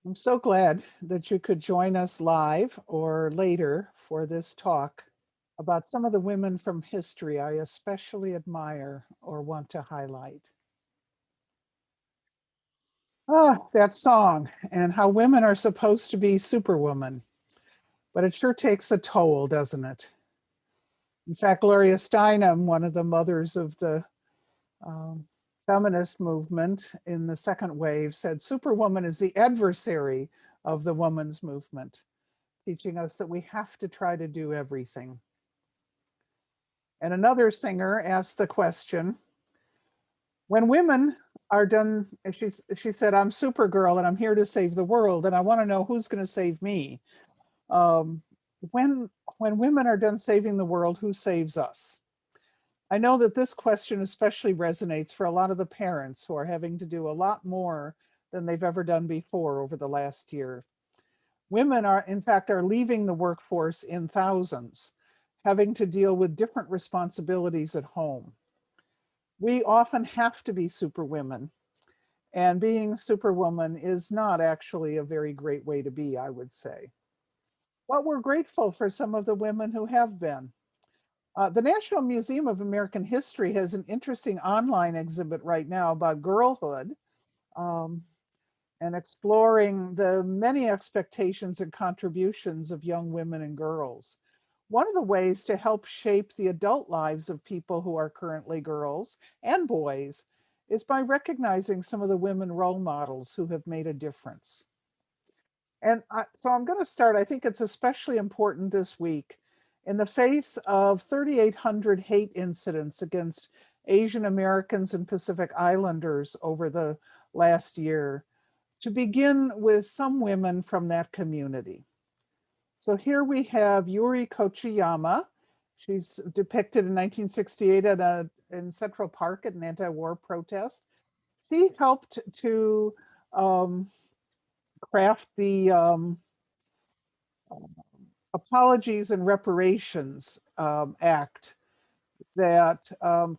I'm so glad that you could join us live or later for this talk about some of the women from history I especially admire or want to highlight. Oh, that song and how women are supposed to be superwoman, but it sure takes a toll, doesn't it? In fact, Gloria Steinem, one of the mothers of the um, feminist movement in the second wave, said superwoman is the adversary of the woman's movement, teaching us that we have to try to do everything. And another singer asked the question, when women are done, she said, I'm Supergirl and I'm here to save the world, and I want to know who's going to save me. Um, when, when women are done saving the world, who saves us? I know that this question especially resonates for a lot of the parents who are having to do a lot more than they've ever done before over the last year. Women are, in fact, are leaving the workforce in thousands, having to deal with different responsibilities at home. We often have to be superwomen, and being superwoman is not actually a very great way to be, I would say. But we're grateful for some of the women who have been. The National Museum of American History has an interesting online exhibit right now about girlhood, um, and exploring the many expectations and contributions of young women and girls. One of the ways to help shape the adult lives of people who are currently girls and boys is by recognizing some of the women role models who have made a difference. So I'm going to start. I think it's especially important this week in the face of 3,800 hate incidents against Asian Americans and Pacific Islanders over the last year, to begin with some women from that community. So here we have Yuri Kochiyama. She's depicted in 1968 in Central Park at an anti-war protest. She helped to um, craft the Apologies and Reparations Act that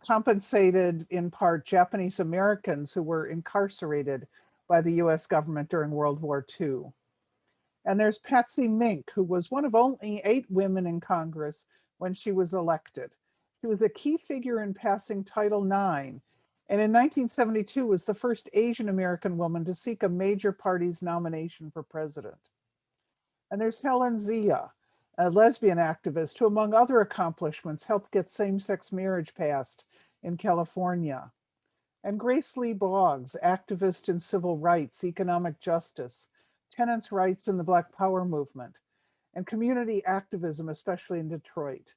compensated in part Japanese Americans who were incarcerated by the US government during World War II. And there's Patsy Mink, who was one of only 8 women in Congress when she was elected. She was a key figure in passing Title IX, and in 1972 was the first Asian American woman to seek a major party's nomination for president. And there's Helen Zia, a lesbian activist who, among other accomplishments, helped get same-sex marriage passed in California. And Grace Lee Boggs, activist in civil rights, economic justice, tenants' rights in the Black Power movement, and community activism, especially in Detroit.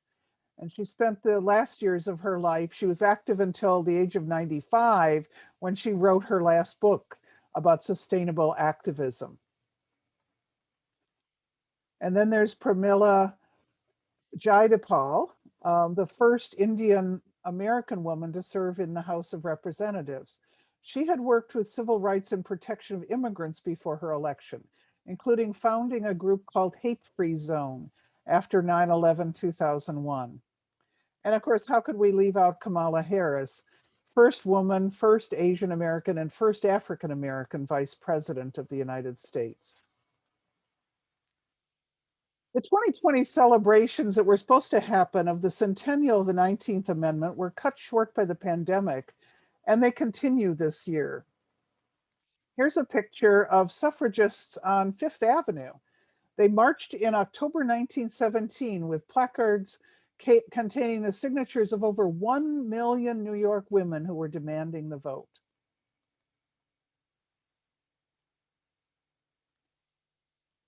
And she spent the last years of her life, she was active until the age of 95 when she wrote her last book about sustainable activism. And then there's Pramila Jaydepal, the first Indian American woman to serve in the House of Representatives. She had worked with civil rights and protection of immigrants before her election, including founding a group called Hate Free Zone after 9/11 2001. And of course, how could we leave out Kamala Harris, first woman, first Asian American, and first African American vice president of the United States? The 2020 celebrations that were supposed to happen of the centennial of the 19th Amendment were cut short by the pandemic, and they continue this year. Here's a picture of suffragists on Fifth Avenue. They marched in October 1917 with placards containing the signatures of over 1 million New York women who were demanding the vote.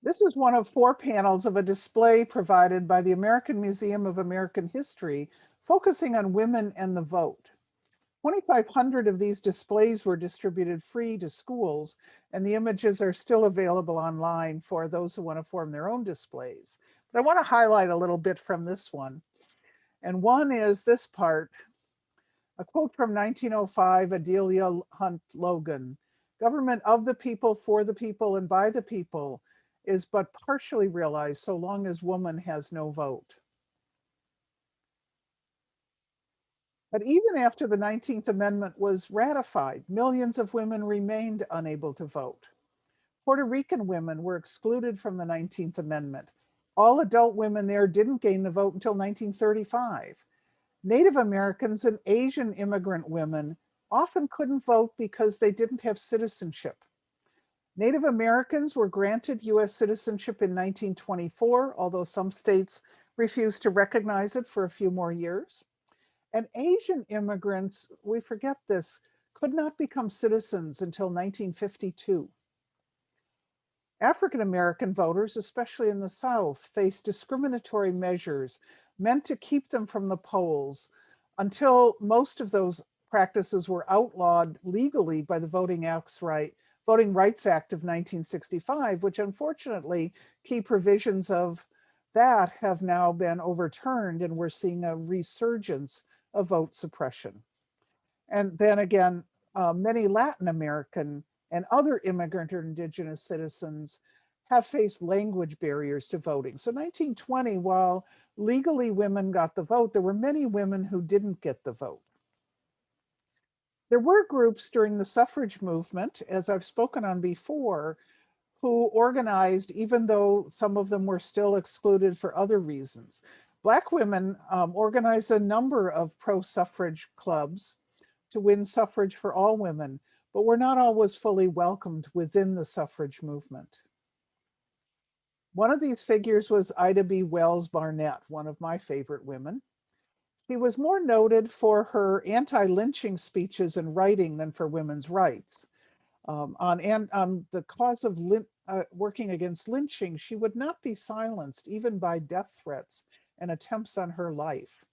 This is one of 4 panels of a display provided by the American Museum of American History focusing on women and the vote. 2,500 of these displays were distributed free to schools, and the images are still available online for those who want to form their own displays. But I want to highlight a little bit from this one. And one is this part, a quote from 1905, Adelia Hunt Logan: "Government of the people, for the people, and by the people is but partially realized so long as woman has no vote." But even after the 19th Amendment was ratified, millions of women remained unable to vote. Puerto Rican women were excluded from the 19th Amendment. All adult women there didn't gain the vote until 1935. Native Americans and Asian immigrant women often couldn't vote because they didn't have citizenship. Native Americans were granted US citizenship in 1924, although some states refused to recognize it for a few more years. And Asian immigrants, we forget this, could not become citizens until 1952. African American voters, especially in the South, faced discriminatory measures meant to keep them from the polls until most of those practices were outlawed legally by the Voting Rights Act of 1965, which unfortunately key provisions of that have now been overturned, and we're seeing a resurgence of vote suppression. And then again, many Latin American and immigrant or indigenous citizens have faced language barriers to voting. So 1920, while legally women got the vote, there were many women who didn't get the vote. There were groups during the suffrage movement, as I've spoken on before, who organized, even though some of them were still excluded for other reasons. Black women organized a number of pro-suffrage clubs to win suffrage for all women, but were not always fully welcomed within the suffrage movement. One of these figures was Ida B. Wells Barnett, one of my favorite women. She was more noted for her anti-lynching speeches and writing than for women's rights. On the cause of working against lynching, she would not be silenced even by death threats and attempts on her life.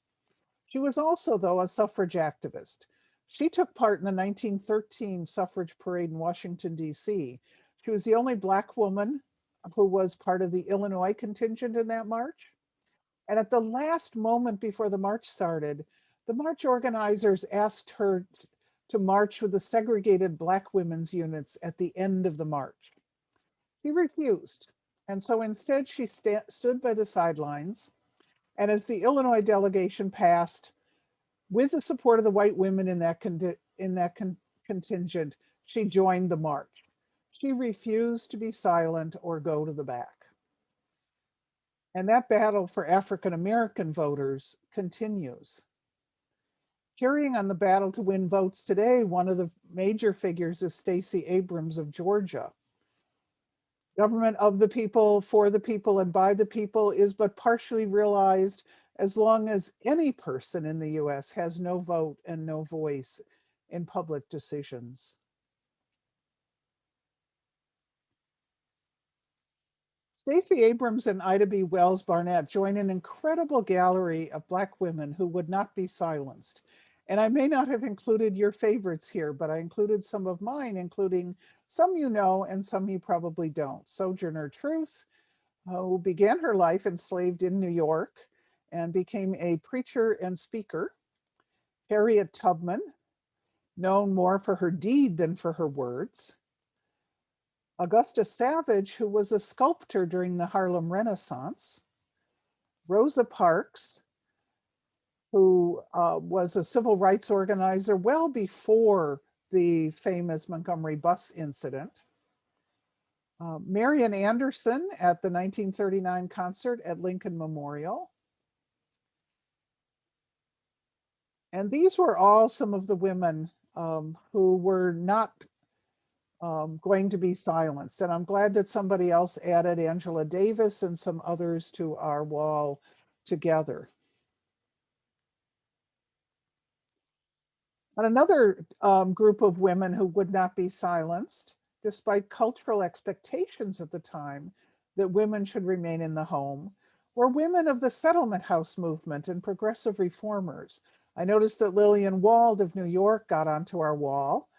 She was also, though, a suffrage activist. She took part in the 1913 suffrage parade in Washington, D.C. She was the only Black woman who was part of the Illinois contingent in that march. And at the last moment before the march started, the march organizers asked her to march with the segregated Black women's units at the end of the march. She refused. And so instead, she stood by the sidelines. And as the Illinois delegation passed, with the support of the white women in that contingent, she joined the march. She refused to be silent or go to the back. And that battle for African American voters continues. Carrying on the battle to win votes today, one of the major figures is Stacey Abrams of Georgia. Government of the people, for the people, and by the people is but partially realized as long as any person in the US has no vote and no voice in public decisions. Stacey Abrams and Ida B. Wells Barnett join an incredible gallery of Black women who would not be silenced. And I may not have included your favorites here, but I included some of mine, including some you know and some you probably don't. Sojourner Truth, who began her life enslaved in New York and became a preacher and speaker. Harriet Tubman, known more for her deed than for her words. Augusta Savage, who was a sculptor during the Harlem Renaissance. Rosa Parks, who was a civil rights organizer well before the famous Montgomery bus incident. Marian Anderson at the 1939 concert at Lincoln Memorial. And these were all some of the women who were not going to be silenced. And I'm glad that somebody else added Angela Davis and some others to our wall together. And another group of women who would not be silenced, despite cultural expectations at the time that women should remain in the home, were women of the settlement house movement and progressive reformers. I noticed that Lillian Wald of New York got onto our wall.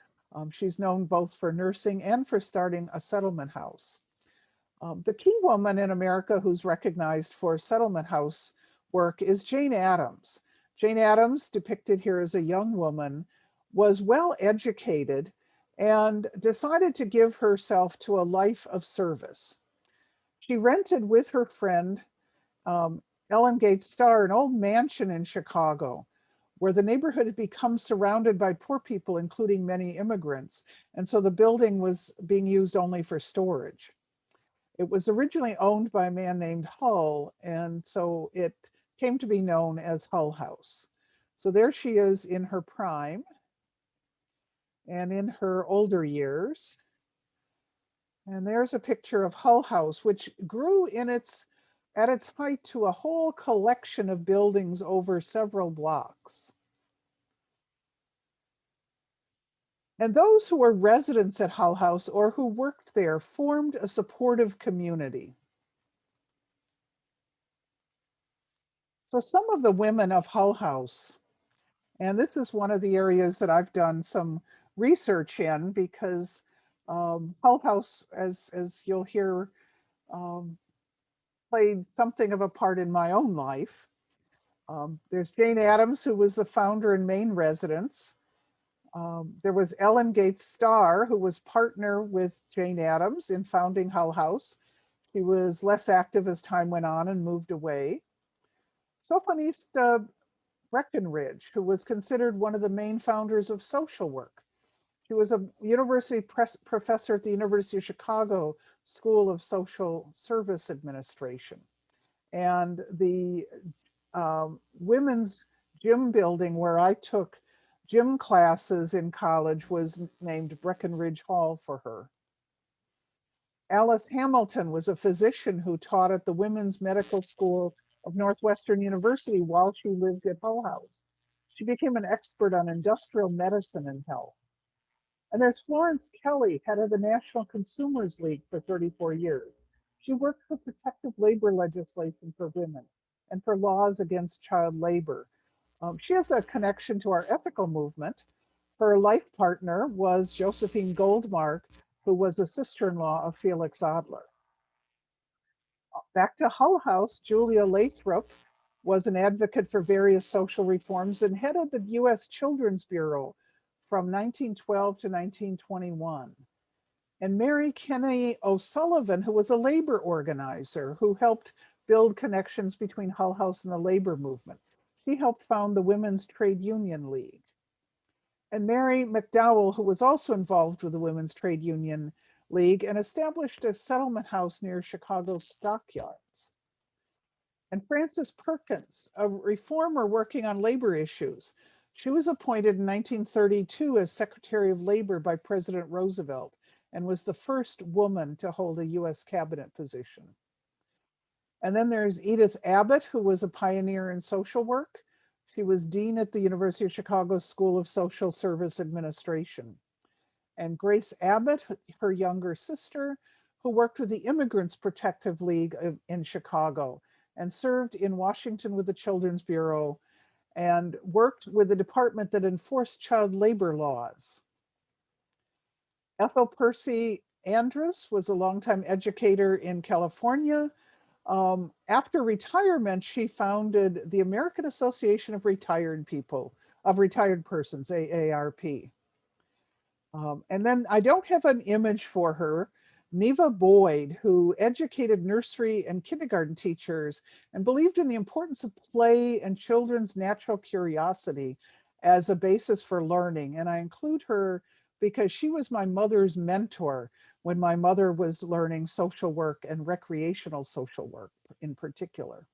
She's known both for nursing and for starting a settlement house. The key woman in America who's recognized for settlement house work is Jane Addams. Jane Addams, depicted here as a young woman, was well educated and decided to give herself to a life of service. She rented with her friend, Ellen Gates Starr, an old mansion in Chicago, where the neighborhood had become surrounded by poor people, including many immigrants. And so the building was being used only for storage. It was originally owned by a man named Hull, and so it came to be known as Hull House. So there she is in her prime and in her older years. And there's a picture of Hull House, which grew at its height to a whole collection of buildings over several blocks. And those who were residents at Hull House or who worked there formed a supportive community. So some of the women of Hull House, and this is one of the areas that I've done some research in because Hull House, as you'll hear, played something of a part in my own life. There's Jane Addams, who was the founder and main residence. There was Ellen Gates Starr, who was partner with Jane Addams in founding Hull House. She was less active as time went on and moved away. Sophanista Breckenridge, who was considered one of the main founders of social work. She was a university professor at the University of Chicago School of Social Service Administration. And the women's gym building where I took gym classes in college was named Breckenridge Hall for her. Alice Hamilton was a physician who taught at the Women's Medical School of Northwestern University while she lived at Hull House. She became an expert on industrial medicine and health. And there's Florence Kelly, head of the National Consumers League for 34 years. She worked for protective labor legislation for women and for laws against child labor. She has a connection to our ethical movement. Her life partner was Josephine Goldmark, who was a sister-in-law of Felix Adler. Back to Hull House, Julia Lathrop was an advocate for various social reforms and headed the U.S. Children's Bureau from 1912 to 1921. And Mary Kenney O'Sullivan, who was a labor organizer who helped build connections between Hull House and the labor movement. She helped found the Women's Trade Union League. And Mary McDowell, who was also involved with the Women's Trade Union League and established a settlement house near Chicago's stockyards. And Frances Perkins, a reformer working on labor issues. She was appointed in 1932 as Secretary of Labor by President Roosevelt and was the first woman to hold a US cabinet position. And then there's Edith Abbott, who was a pioneer in social work. She was dean at the University of Chicago School of Social Service Administration. And Grace Abbott, her younger sister, who worked with the Immigrants Protective League in Chicago and served in Washington with the Children's Bureau and worked with the department that enforced child labor laws. Ethel Percy Andrus was a longtime educator in California. After retirement, she founded the American Association of Retired Persons, AARP. And then I don't have an image for her. Neva Boyd, who educated nursery and kindergarten teachers and believed in the importance of play and children's natural curiosity as a basis for learning. And I include her because she was my mother's mentor when my mother was learning social work and recreational social work in particular.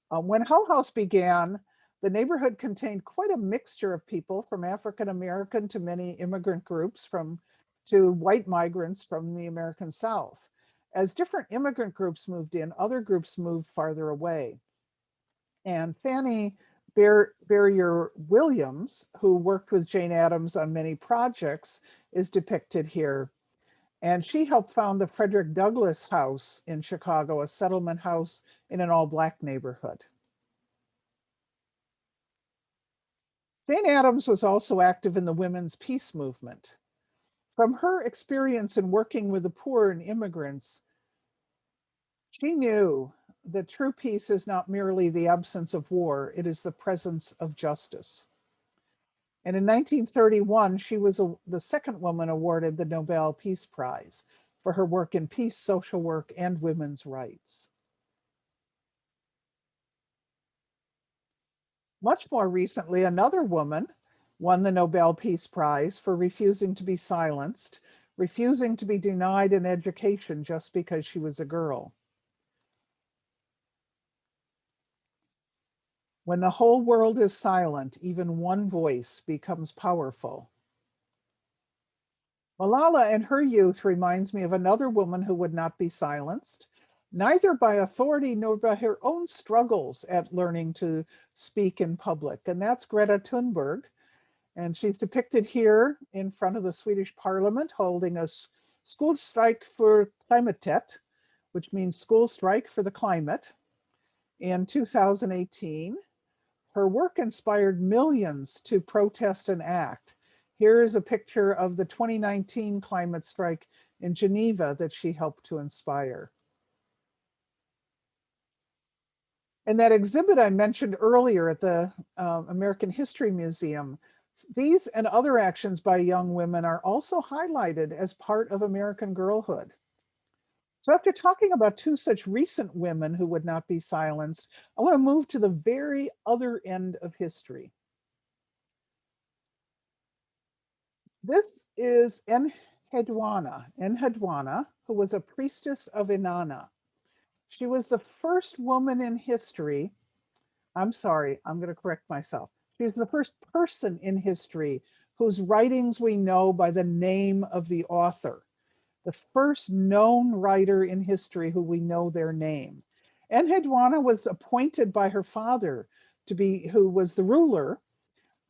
When Hull House began, the neighborhood contained quite a mixture of people, from African American to many immigrant groups, to white migrants from the American South. As different immigrant groups moved in, other groups moved farther away. And Fannie Barrier Williams, who worked with Jane Addams on many projects, is depicted here. And she helped found the Frederick Douglass House in Chicago, a settlement house in an all-Black neighborhood. Jane Addams was also active in the women's peace movement. From her experience in working with the poor and immigrants, she knew that true peace is not merely the absence of war, it is the presence of justice. And in 1931, she was the second woman awarded the Nobel Peace Prize for her work in peace, social work, and women's rights. Much more recently, another woman won the Nobel Peace Prize for refusing to be silenced, refusing to be denied an education just because she was a girl. When the whole world is silent, even one voice becomes powerful. Malala in her youth reminds me of another woman who would not be silenced, neither by authority nor by her own struggles at learning to speak in public. And that's Greta Thunberg. And she's depicted here in front of the Swedish parliament holding a school strike for klimatet, which means school strike for the climate, in 2018. Her work inspired millions to protest and act. Here is a picture of the 2019 climate strike in Geneva that she helped to inspire. And that exhibit I mentioned earlier at the American History Museum, these and other actions by young women are also highlighted as part of American girlhood. So after talking about two such recent women who would not be silenced, I want to move to the very other end of history. This is Enheduanna, who was a priestess of Inanna. She was the first woman in history. I'm sorry, I'm going to correct myself. She was the first person in history whose writings we know by the name of the author, the first known writer in history who we know their name. Enheduanna was appointed by her father to be, who was the ruler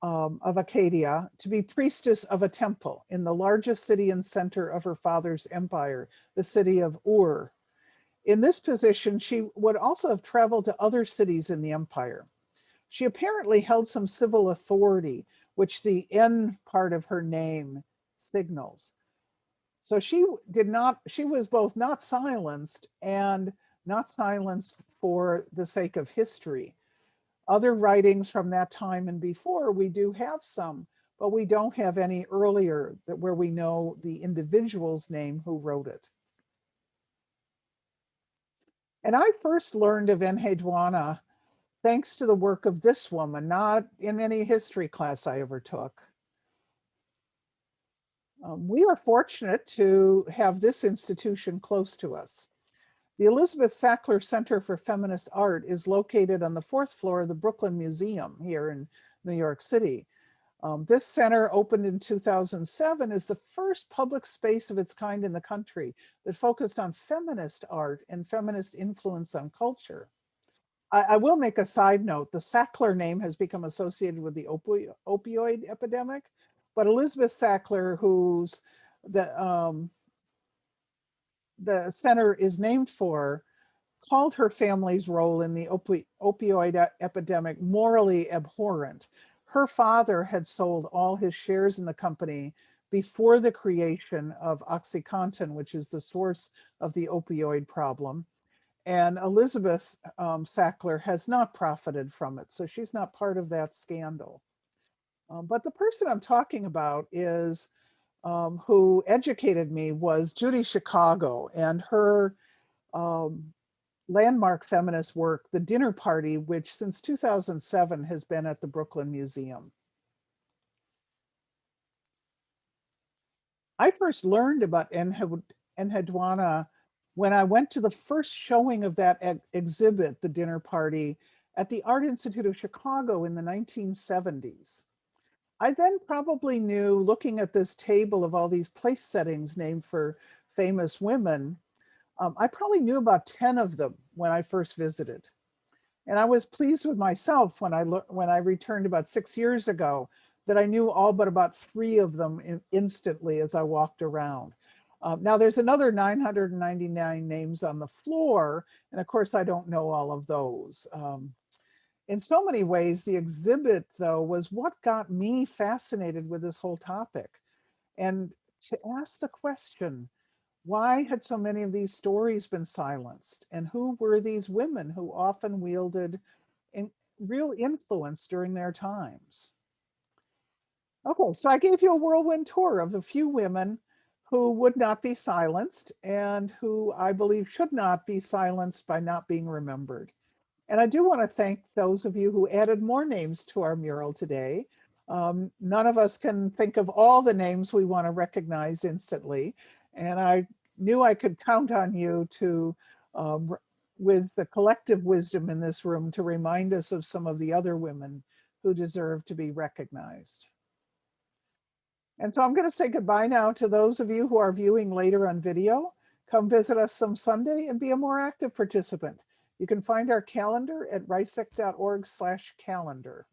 of Acadia, to be priestess of a temple in the largest city and center of her father's empire, the city of Ur. In this position, she would also have traveled to other cities in the empire. She apparently held some civil authority, which the N part of her name signals. So she was both not silenced and not silenced for the sake of history. Other writings from that time and before, we do have some, but we don't have any earlier that where we know the individual's name who wrote it. And I first learned of Enheduanna thanks to the work of this woman, not in any history class I ever took. We are fortunate to have this institution close to us. The Elizabeth Sackler Center for Feminist Art is located on the 4th floor of the Brooklyn Museum here in New York City. This center opened in 2007 as the first public space of its kind in the country that focused on feminist art and feminist influence on culture. I will make a side note. The Sackler name has become associated with the opioid epidemic, but Elizabeth Sackler, who's the center is named for, called her family's role in the opioid epidemic morally abhorrent. Her father had sold all his shares in the company before the creation of OxyContin, which is the source of the opioid problem. And Elizabeth Sackler has not profited from it, so she's not part of that scandal. But the person I'm talking about is who educated me was Judy Chicago, and her landmark feminist work, The Dinner Party, which since 2007 has been at the Brooklyn Museum. I first learned about Enheduanna when I went to the first showing of that exhibit, The Dinner Party, at the Art Institute of Chicago in the 1970s. I then probably knew, looking at this table of all these place settings named for famous women, I probably knew about 10 of them when I first visited. And I was pleased with myself when I returned about 6 years ago that I knew all but about 3 of them instantly as I walked around. Now there's another 999 names on the floor, and of course I don't know all of those. In so many ways, the exhibit, though, was what got me fascinated with this whole topic. And to ask the question, why had so many of these stories been silenced? And who were these women who often wielded real influence during their times? Okay, so I gave you a whirlwind tour of the few women who would not be silenced and who I believe should not be silenced by not being remembered. And I do want to thank those of you who added more names to our mural today. None of us can think of all the names we want to recognize instantly. And I knew I could count on you to, with the collective wisdom in this room, to remind us of some of the other women who deserve to be recognized. And so I'm going to say goodbye now to those of you who are viewing later on video. Come visit us some Sunday and be a more active participant. You can find our calendar at rysec.org/calendar.